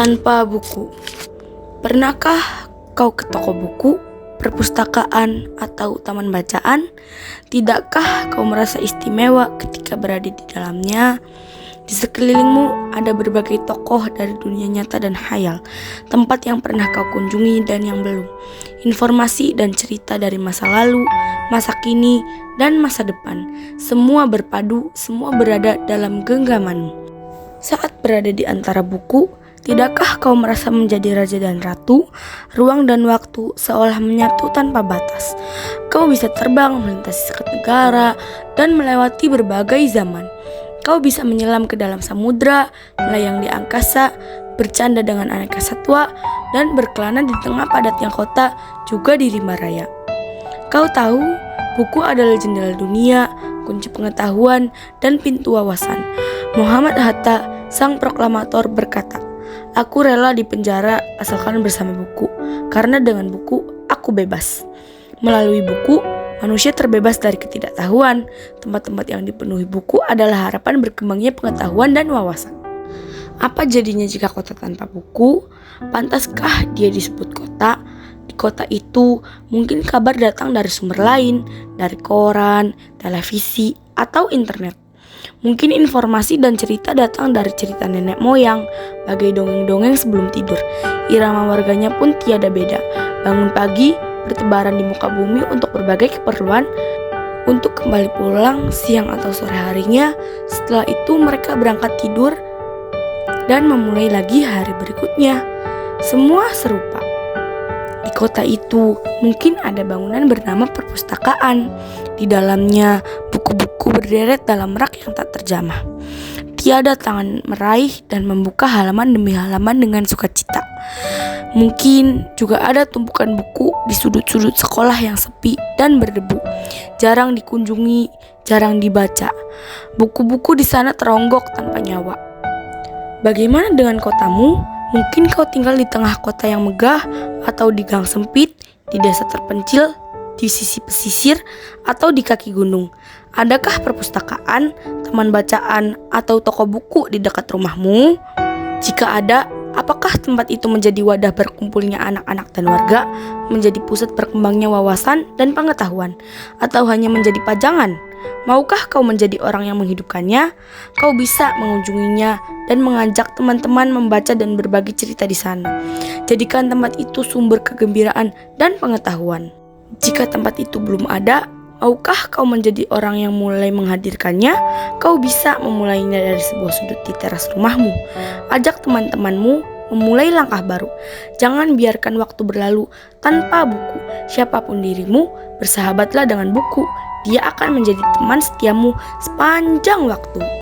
Tanpa buku. Pernahkah kau ke toko buku, perpustakaan, atau taman bacaan? Tidakkah kau merasa istimewa ketika berada di dalamnya? Di sekelilingmu ada berbagai tokoh dari dunia nyata dan khayal, tempat yang pernah kau kunjungi dan yang belum. Informasi dan cerita dari masa lalu, masa kini, dan masa depan. Semua berpadu, semua berada dalam genggamanmu. Saat berada di antara buku, tidakkah kau merasa menjadi raja dan ratu? Ruang dan waktu seolah menyatu tanpa batas. Kau bisa terbang melintasi sekat negara dan melewati berbagai zaman. Kau bisa menyelam ke dalam samudra, melayang di angkasa, bercanda dengan aneka satwa, dan berkelana di tengah padatnya kota, juga di rimba raya. Kau tahu, buku adalah jendela dunia, kunci pengetahuan, dan pintu wawasan. Muhammad Hatta, sang proklamator, berkata, "Aku rela dipenjara asalkan bersama buku, karena dengan buku aku bebas." Melalui buku, manusia terbebas dari ketidaktahuan. Tempat-tempat yang dipenuhi buku adalah harapan berkembangnya pengetahuan dan wawasan. Apa jadinya jika kota tanpa buku? Pantaskah dia disebut kota? Di kota itu, mungkin kabar datang dari sumber lain, dari koran, televisi, atau internet. Mungkin informasi dan cerita datang dari cerita nenek moyang, bagai dongeng-dongeng sebelum tidur. Irama warganya pun tiada beda. Bangun pagi, bertebaran di muka bumi untuk berbagai keperluan, untuk kembali pulang siang atau sore harinya. Setelah itu mereka berangkat tidur dan memulai lagi hari berikutnya. Semua serupa. Di kota itu mungkin ada bangunan bernama perpustakaan. Di dalamnya buku-buku berderet dalam rak yang tak terjamah. Tiada tangan meraih dan membuka halaman demi halaman dengan sukacita. Mungkin juga ada tumpukan buku di sudut-sudut sekolah yang sepi dan berdebu. Jarang dikunjungi, jarang dibaca. Buku-buku di sana teronggok tanpa nyawa. Bagaimana dengan kotamu? Mungkin kau tinggal di tengah kota yang megah, atau di gang sempit, di desa terpencil, di sisi pesisir, atau di kaki gunung. Adakah perpustakaan, taman bacaan, atau toko buku di dekat rumahmu? Jika ada, apakah tempat itu menjadi wadah berkumpulnya anak-anak dan warga, menjadi pusat berkembangnya wawasan dan pengetahuan, atau hanya menjadi pajangan? Maukah kau menjadi orang yang menghidupkannya? Kau bisa mengunjunginya dan mengajak teman-teman membaca dan berbagi cerita di sana. Jadikan tempat itu sumber kegembiraan dan pengetahuan. Jika tempat itu belum ada, maukah kau menjadi orang yang mulai menghadirkannya? Kau bisa memulainya dari sebuah sudut di teras rumahmu. Ajak teman-temanmu memulai langkah baru. Jangan biarkan waktu berlalu tanpa buku. Siapapun dirimu, bersahabatlah dengan buku. Dia akan menjadi teman setiamu sepanjang waktu.